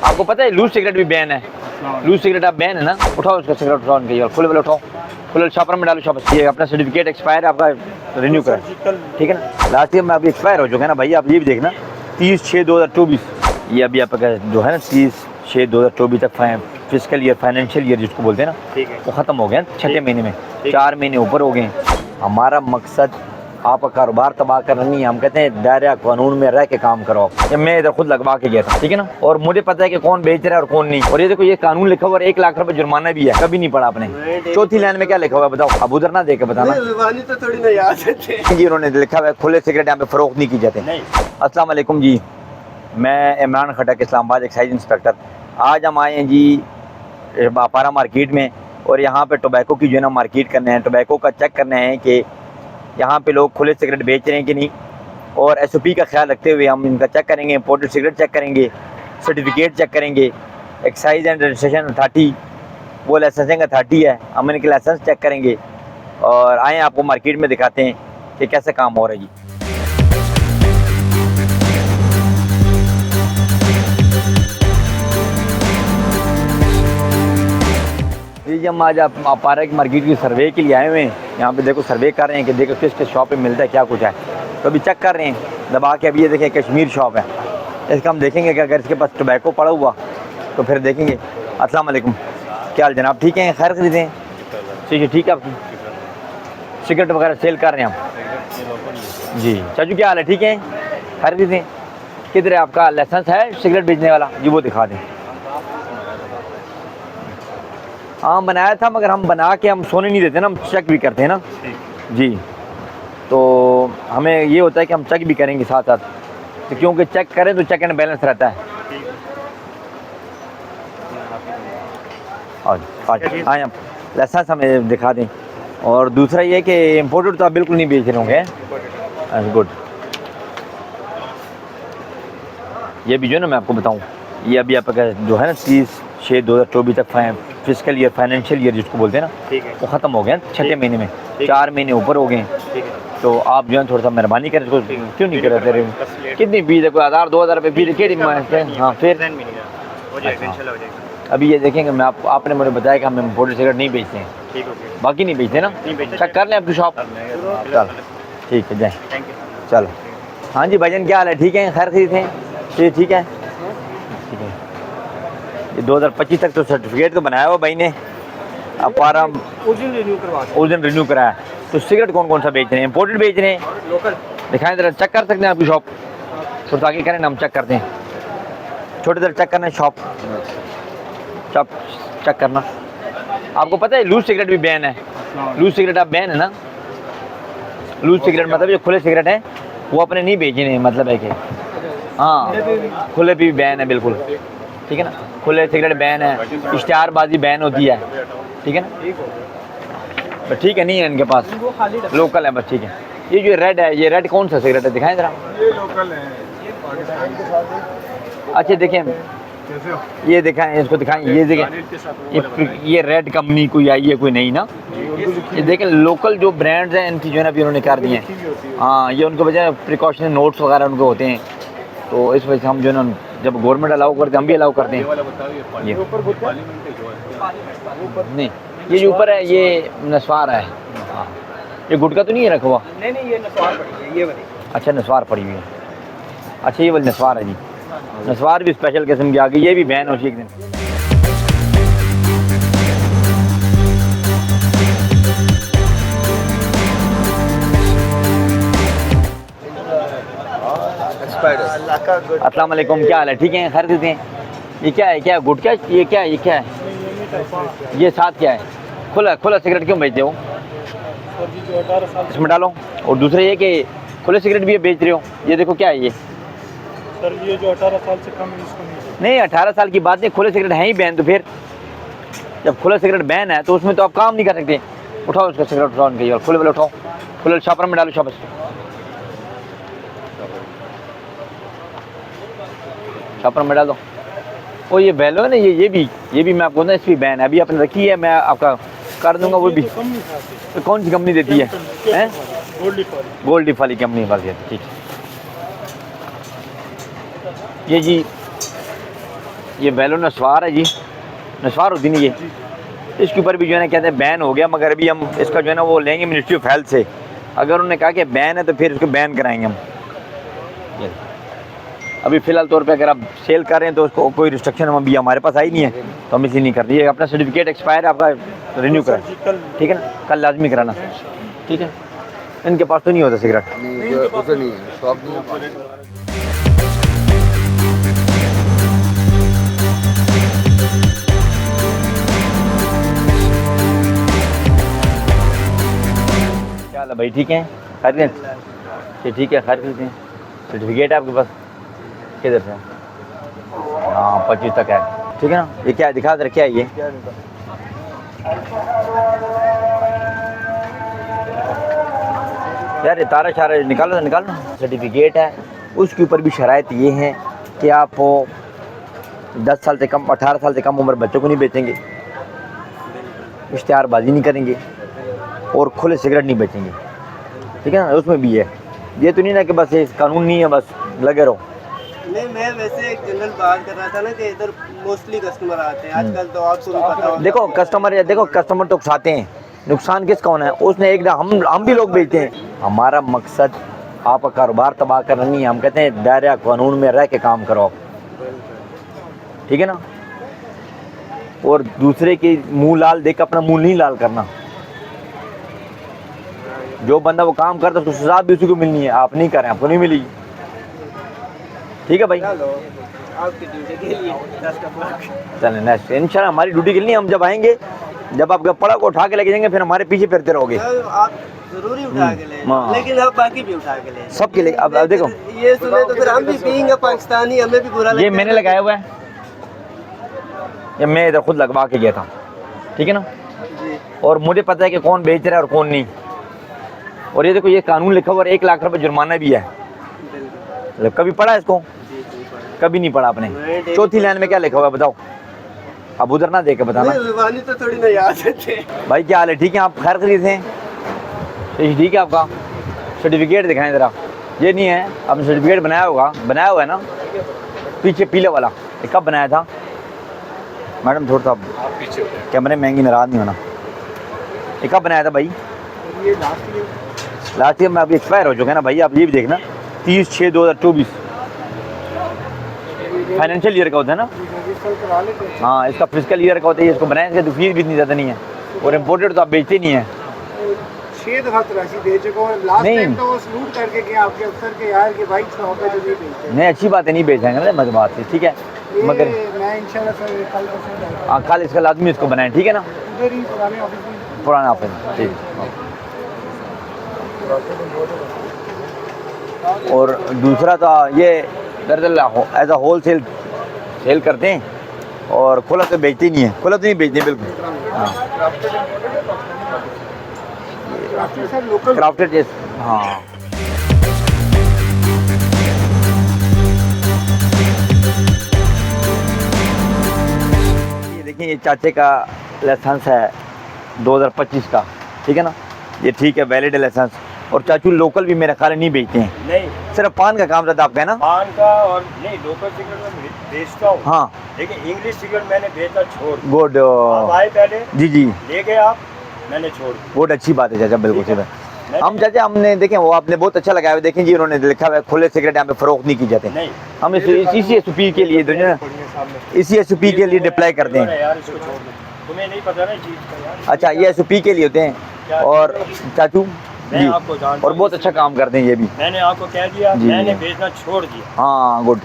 आपको पता है लूज सिगरेट भी बैन है। लूज सिगरेट आप बैन है ना, उठाओ उसका सिगरेट, उठाओ उनके और खुले वाले उठाओ, खुले शॉपर में डालो। शॉपर ये अपना सर्टिफिकेट एक्सपायर आपका रिन्यू करें, ठीक है ना। लास्ट ईयर में अभी एक्सपायर हो चुका है ना भाई। आप ये भी देखना 30/6/2024, ये अभी आपका जो है ना 30/6/2024 तक फिजिकल ईयर, फाइनेंशियल ईयर जिसको बोलते हैं ना, वो ख़त्म हो गया 6ठे महीने में। 4 महीने ऊपर हो गए। हमारा मकसद आपका कारोबार तबाह करना नहीं है। हम कहते हैं दायरा कानून में रह के काम करो। जब मैं इधर खुद लगवा के गया था, ठीक है ना, और मुझे पता है कि कौन बेच रहा है और कौन नहीं। और ये देखो ये कानून लिखा हुआ है, 1 लाख रुपए जुर्माना भी है। कभी नहीं पढ़ा आपने। चौथी लाइन में क्या लिखा हुआ है बताओ, अब उधर ना देके बताना। तो थोड़ी ना याद है जी, उन्होंने लिखा हुआ है खुले सिगरेट यहाँ पे फरोख्त नहीं की जाते। अस्सलाम वालेकुम जी, मैं इमरान खटक, इस्लामाबाद एक्साइज इंस्पेक्टर। आज हम आए हैं जी अपारा मार्केट में, और यहाँ पे टोबैको की जो है ना मार्केट करने हैं, टोबैको का चेक करना है कि यहाँ पे लोग खुले सिगरेट बेच रहे हैं कि नहीं। और SOP का ख्याल रखते हुए हम इनका चेक करेंगे, इम्पोर्टेड सिगरेट चेक करेंगे, सर्टिफिकेट चेक करेंगे। एक्साइज एंड रजिस्ट्रेशन अथॉरिटी, वो लाइसेंसिंग अथॉरिटी है, हम इनके लाइसेंस चेक करेंगे। और आए आपको मार्केट में दिखाते हैं कि कैसे काम हो रहा है जी। जी, हम आज अपारा की मार्केट की सर्वे के लिए आए हुए हैं। यहाँ पे देखो सर्वे कर रहे हैं कि देखो किस किस शॉप पे मिलता है, क्या कुछ है। तो अभी चेक कर रहे हैं दबा के। अभी ये देखें कश्मीर शॉप है, इसका हम देखेंगे कि अगर इसके पास टोबैको पड़ा हुआ तो फिर देखेंगे। अस्सलाम वालेकुम, क्या हाल जनाब, ठीक हैं, खैर खरीदें? ठीक है, ठीक है। आप सिगरेट वगैरह सेल कर रहे हैं हम जी। चाचू क्या हाल है, ठीक है, खैर खरीदें? किधर है आपका लाइसेंस है सिगरेट बेचने वाला जी, वो दिखा दें। हाँ बनाया था, मगर हम बना के हम सोने नहीं देते ना, हम चेक भी करते हैं ना जी। तो हमें ये होता है कि हम चेक भी करेंगे साथ साथ, तो क्योंकि चेक करें तो चेक एंड बैलेंस रहता है। और हाँ, आप लाइसेंस हमें दिखा दें। और दूसरा ये कि इम्पोर्टेड तो आप बिल्कुल नहीं बेच रहे होंगे। गुड। ये भी जो है ना मैं आपको बताऊँ, ये अभी आपका जो है ना 30/6/2024 तक फिजिकल ईयर, फाइनेंशियल ईयर जिसको बोलते हैं ना, वो ख़त्म हो गया 6ठे महीने में। 4 महीने ऊपर हो गए। तो आप जो है थोड़ा सा मेहरबानी करें, इसको क्यों नहीं कर रहे? कितनी फीस है? कोई 1000-2000 रुपये फीस है? हाँ फिर अभी ये देखेंगे। मैं आपने मुझे बताया कि हम इम्पोर्टेड सिगरेट नहीं बेचते हैं, बाकी नहीं बेचते ना। चेक कर लें आपकी शॉप। चलो ठीक है, जय। चलो हाँ जी भाईजान, क्या हाल है, ठीक है, खैर खरीद हैं? ठीक है, ठीक है। ये 2025 तक तो सर्टिफिकेट तो बनाया हुआ भाई ने। अपारा उस दिन रिन्यू कराया। तो सिगरेट कौन कौन सा बेच रहे हैं? इम्पोर्टेड बेच रहे हैं, लोकल दिखाएं जरा, चेक कर सकते हैं आपकी शॉप? थोड़ा आगे करें ना, हम चेक करते हैं। छोटे देर चेक करना है शॉप, चेक करना। आपको पता है लूज सिगरेट भी बैन है। लूज सिगरेट आप बैन है ना। लूज सिगरेट मतलब जो खुले सिगरेट हैं वो अपने नहीं बेचने, मतलब है कि हाँ खुले भी बैन है बिल्कुल, ठीक है ना। खुले सिगरेट बैन है, इश्तिहारबाजी बैन होती है, ठीक है ना। तो ठीक है, नहीं है इनके पास, लोकल है बस, ठीक है। ये जो रेड है, ये रेड कौन सा सिगरेट है, दिखाएं जरा। ये लोकल है। अच्छा देखें, ये दिखाएं, इसको दिखाएं, ये देखें, ये रेड कंपनी कोई आई है, कोई नहीं ना। ये देखें लोकल जो ब्रांड्स हैं इनकी जो है ना अभी उन्होंने कर दिए हैं। हाँ, ये उनके वजह प्रिकॉशन नोट्स वगैरह उनको होते हैं, तो इस वजह से हम जो है ना जब गवर्नमेंट अलाउ करते हैं हम भी अलाउ करते हैं। ये नहीं, ये जो ऊपर है ये नस्वार है। हाँ, ये गुटका तो नहीं है रखा हुआ? नहीं, ये नस्वार पड़ी है, ये वाली। अच्छा, नस्वार पड़ी हुई है। अच्छा, ये वाली नस्वार है जी। नस्वार भी स्पेशल किस्म की आ गई, ये भी बैन हो एक दिन। अस्सलाम वालेकुम, क्या हाल है, ठीक है, खैर खरीदते हैं? ये क्या है, क्या गुटका, ये क्या है, ये क्या है, ये साथ क्या है? खुला खुला सिगरेट क्यों बेचते हो? इसमें डालो। और दूसरा ये कि खुले सिगरेट भी ये बेच रहे हो, ये देखो क्या है ये? सर ये जो 18 साल से कम है इसको नहीं, 18 साल की बात नहीं, खुले सिगरेट है ही बैन। तो फिर जब खुला सिगरेट बैन है तो उसमें तो आप काम नहीं कर सकते। उठाओ उसका सिगरेट, उठाओ उनके और खुले वाले उठाओ, खुले शॉपर में डालो, शॉपर में डाल दो। और ये वैलो है ना, ये भी मैं आपको ना इस भी बैन है, अभी आपने रखी है, मैं आपका कर दूंगा वो भी। तो कौन सी कंपनी देती है? गोल्ड लीफ वाली कंपनी वाली है, ठीक है। ये जी ये बैलो नस्वार है जी, नस्वार होती नहीं ये, इसके ऊपर भी जो है ना कहते हैं बैन हो गया, मगर अभी हम इसका जो है ना वो लेंगे मिनिस्ट्री ऑफ हेल्थ से। अगर उन्होंने कहा कि बैन है तो फिर इसको बैन कराएंगे हम। अभी फ़िलहाल तौर पे अगर आप सेल कर रहे हैं तो उसको कोई रिस्ट्रिक्शन हम अभी हमारे पास आई नहीं है, तो हम इसलिए नहीं कर रही है। अपना सर्टिफिकेट एक्सपायर है आपका, रिन्यू करें, ठीक है ना, कल लाजमी कराना, ठीक है। इनके पास तो नहीं होता सिगरेट, नहीं उसे नहीं है, शॉप नहीं है। क्या हाल है भाई, ठीक है, खैरियत से? ठीक है, खैरियत से। सर्टिफिकेट है आपके पास? किधर से? हाँ 25 तक है, ठीक है ना। ये क्या है, दिखा दे, क्या है ये? यार ये तारा शारा निकालो, निकालो। सर्टिफिकेट है, उसके ऊपर भी शराइत ये हैं कि आप 10 साल से कम, 18 साल से कम उम्र बच्चों को नहीं बेचेंगे, इश्तिहारबाजी नहीं करेंगे और खुले सिगरेट नहीं बेचेंगे, ठीक है ना। उसमें भी है, ये तो नहीं ना कि बस ये कानून नहीं है बस लगे रहो। नहीं, मैं वैसे एक जनरल बात कर रहा था ना कि इधर मोस्टली कस्टमर आते हैं आजकल, तो आपको भी पता होगा। देखो कस्टमर तो उकसाते हैं, नुकसान किस कौन है? उसने एक हम भी लोग बेचते हैं। हमारा मकसद आपका कारोबार तबाह करना नहीं है, हम कहते हैं दायरा कानून में रह के काम करो, ठीक है ना। और दूसरे के मुंह लाल देख अपना मुंह नहीं लाल करना। जो बंदा वो काम करता है उसको सजा भी उसी को मिलनी है, आप नहीं करें आपको नहीं मिलेगी, ठीक है भाई। आपकी ड्यूटी के लिए चलें नेक्स्ट इंशाल्लाह हमारी ड्यूटी के लिए हम जब आएंगे, जब आपका पड़ा को उठा के लेके जाएंगे, फिर हमारे पीछे फिरते रहोगे। आप जरूरी उठा के ले, लेकिन आप बाकी भी उठा के ले, सबके लिए। अब देखो ये सुने तो फिर हम भी पियेंगे पाकिस्तानी, हमें भी बुरा लगेगा। ये मैंने लगाया हुआ है, ये मैं इधर खुद लगवा के गया था, ठीक है ना। जी। और मुझे पता है कि कौन बेच रहा है और कौन नहीं। और ये देखो ये कानून लिखा हुआ है, 1 लाख रुपए जुर्माना भी है। मतलब कभी पढ़ा इसको? कभी नहीं पढ़ा आपने? चौथी लाइन में क्या लिखा हुआ है बताओ, अब उधर ना देख के बताना। जुबानी तो थोड़ी ना याद है। भाई क्या हाल है, ठीक है? आप खैर खरीद हैं? ठीक है, आपका सर्टिफिकेट दिखाएं ज़रा। ये नहीं है, आपने सर्टिफिकेट बनाया हुआ है ना, पीछे पीले वाला। ये कब बनाया था मैडम? थोड़ा सा पीछे कैमरे महंगी नाराज नहीं होना। ये कब बनाया था भाई? ये लास्ट ईयर में अभी एक्सपायर हो चुका है ना भाई, आप ये भी देखना 30/6/2024 फाइनेंशियल ईयर का होता है ना। हाँ इसका फिजिकल ईयर का होता है, इसको बनाया इसका तो फीस भी इतनी ज़्यादा नहीं है, और इम्पोर्टेड तो आप बेचते नहीं है। 6 दफा तलाशी दे चुका हूं, लास्ट नहीं। टाइम तो वो सलूट करके गया आपके अफसर के यार कि भाई शॉप पे जो नहीं बेचते। नहीं अच्छी बात है, नहीं बेचेंगे ना मत बात है, ठीक है। मगर मैं इंशाल्लाह सर कल परसों हाँ कल इसका लाजमी इसको बनाएं, ठीक है ना। उधर ही पुराने ऑफिस में। पुराना ऑफिस, ठीक है। और दूसरा तो ये दरअसल एज अ होल सेल करते हैं, और खुला तो बेचते नहीं है, खुला तो नहीं बेचते बिल्कुल। हाँ सर लोकल क्राफ्टेड, हाँ। ये देखिए ये चाचे का लाइसेंस है 2025 का, ठीक है ना। ये ठीक है, वैलिड है लाइसेंस। और चाचू लोकल भी मेरा ख्याल नहीं बेचते हैं, नहीं सिर्फ पान का काम रहता है आपका, है ना? पान का, और नहीं लोकल सिगरेट में बेचता हूँ। हाँ लेकिन इंग्लिश सिगरेट मैंने बेचना छोड़ दिया। गुड, आप आए पहले, जी जी, ले गए आप, मैंने छोड़ दिया। बहुत अच्छी बात है चाचा, बिल्कुल ठीक है। सही। हम चाचा हमने देखें वो आपने बहुत अच्छा लगाया हुआ, देखें जी उन्होंने लिखा हुआ है खुले सिगरेट यहाँ पे फरोख्त नहीं की जाते। नहीं हम इसी एसओपी के लिए जो है इसी एसओपी के लिए अप्लाई करते हैं। यार इसको छोड़ दो, तुम्हें नहीं पता ना चीज़ का यार। अच्छा ये एसओपी के लिए होते हैं। और चाचू मैं जी, आपको जानता और हूँ, बहुत अच्छा काम करते हैं ये भी। मैंने आपको कह दिया, जी, मैंने जी। बेचना छोड़ दिया। हाँ गुड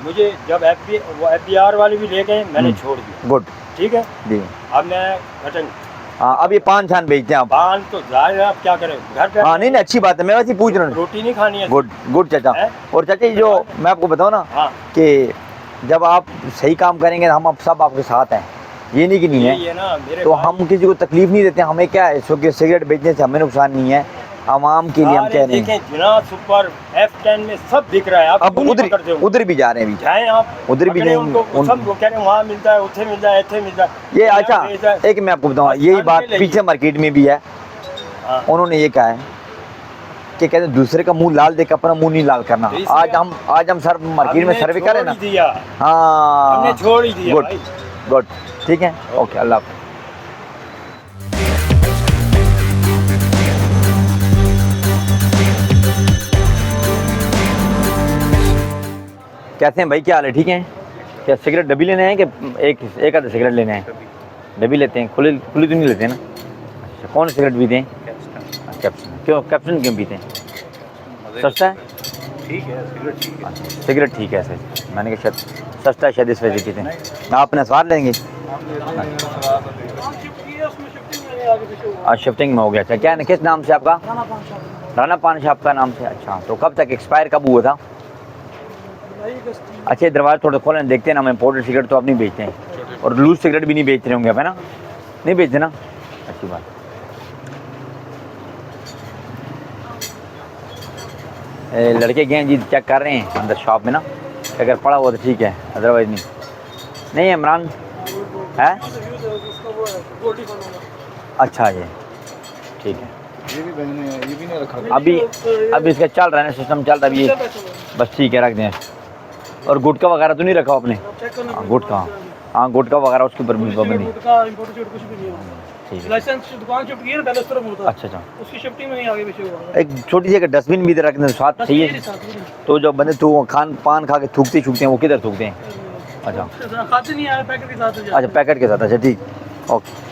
मुझे जब FBR वाले भी ले गए, मैंने छोड़ दिया। गुड, ठीक है, जी। अब मैं कटन हाँ अब ये पान छान बेचते हैं आप? पान तो जाहिर है, आप क्या करें घर पे। हाँ नहीं नहीं अच्छी बात है, मैं वैसे ही पूछ रहा हूँ। रोटी नहीं खानी है। गुड गुड चाचा। है? और चाचा ये जो मैं आपको बताऊँ ना हाँ कि जब आप सही काम करेंगे हम आप सब आपके साथ हैं, ये नहीं कि नहीं यही है। है ना मेरे तो भाई। हम किसी को तकलीफ नहीं देते, हमें क्या है सिगरेट बेचने से हमें नुकसान नहीं है, आवाम के लिए हम कह रहे हैं। देखें जिना सुपर F10 में सब दिख रहा है, आप अब क्यों नहीं पकड़ते हो? उधर भी जा रहे हैं अभी, जाएं आप, उधर भी पकड़ें जाएंगे। उनको, सब वो कह रहे हैं वहाँ मिलता है, उठे मिलता है, इतने मिलता है। ये यहाँ अच्छा मिलता है। एक मैं आपको बताऊँ, यही बात पीछे मार्केट में भी है, हाँ। उन्होंने ये कहा है कि कहते हैं दूसरे का मुंह लाल देख अपना मुंह नहीं लाल करना। आज हम सर मार्केट में सर्वे करें ना। दिया हाँ हमने छोड़ ही दिया गुड भाई। गुड ठीक है ओके अल्लाह हाफ़िज़। कैसे हैं भाई, क्या हाल है, ठीक हैं? क्या सिगरेट डब्बी लेने हैं कि एक आधे सिगरेट लेने हैं? डब्बी लेते हैं, खुली खुली तो नहीं लेते हैं ना? अच्छा, कौन सी सिगरेट पीते हैं? कैप्सूल। क्यों कैप्सूल क्यों पीते हैं? सस्ता है? ठीक है सिगरेट ठीक है। अच्छा, सिगरेट ठीक है सर, मैंने कहा शायद सस्ता है शायद इस वजह से पीते हैं। आपने स्वाद लेंगे? आज शिफ्टिंग में हो गया। अच्छा क्या है, किस नाम से आपका? राना पान शॉप का नाम से। अच्छा तो कब तक एक्सपायर कब हुआ था? अच्छा दरवाज़ा थोड़ा खोलें देखते हैं ना। हम इम्पोर्टेड सिगरेट तो आप नहीं बेचते हैं और लूज सिगरेट भी नहीं बेच रहे होंगे आप, है ना? नहीं बेचते ना, अच्छी बात। लड़के गए हैं जी, चेक कर रहे हैं अंदर शॉप में ना, अगर पड़ा हुआ तो ठीक है, अदरवाइज नहीं इमरान है। अच्छा ये ठीक है, ये भी बहने हैं, ये भी नहीं रखा। अभी इसका चल रहा है ना, सिस्टम चल रहा है अभी ये, बस ठीक है रख दें। और गुटखा वगैरह तो नहीं रखा आपने? हाँ गुटखा, हाँ गुटखा वगैरह उसके ऊपर भी पाबंदी। ठीक है लाइसेंस दुकान शिफ्ट की है ना, पहले उस तरफ होता है। अच्छा, उसकी शिफ्टिंग में नहीं आगे पीछे हुआ। एक छोटी सी एक डस्टबिन भी इधर रखने दो, साथ चाहिए। तो जो बंदे खान पान खा के थूकते हैं वो किधर थूकते हैं? अच्छा खाते नहीं आए पैकेट के साथ। अच्छा पैकेट के साथ, अच्छा ठीक ओके।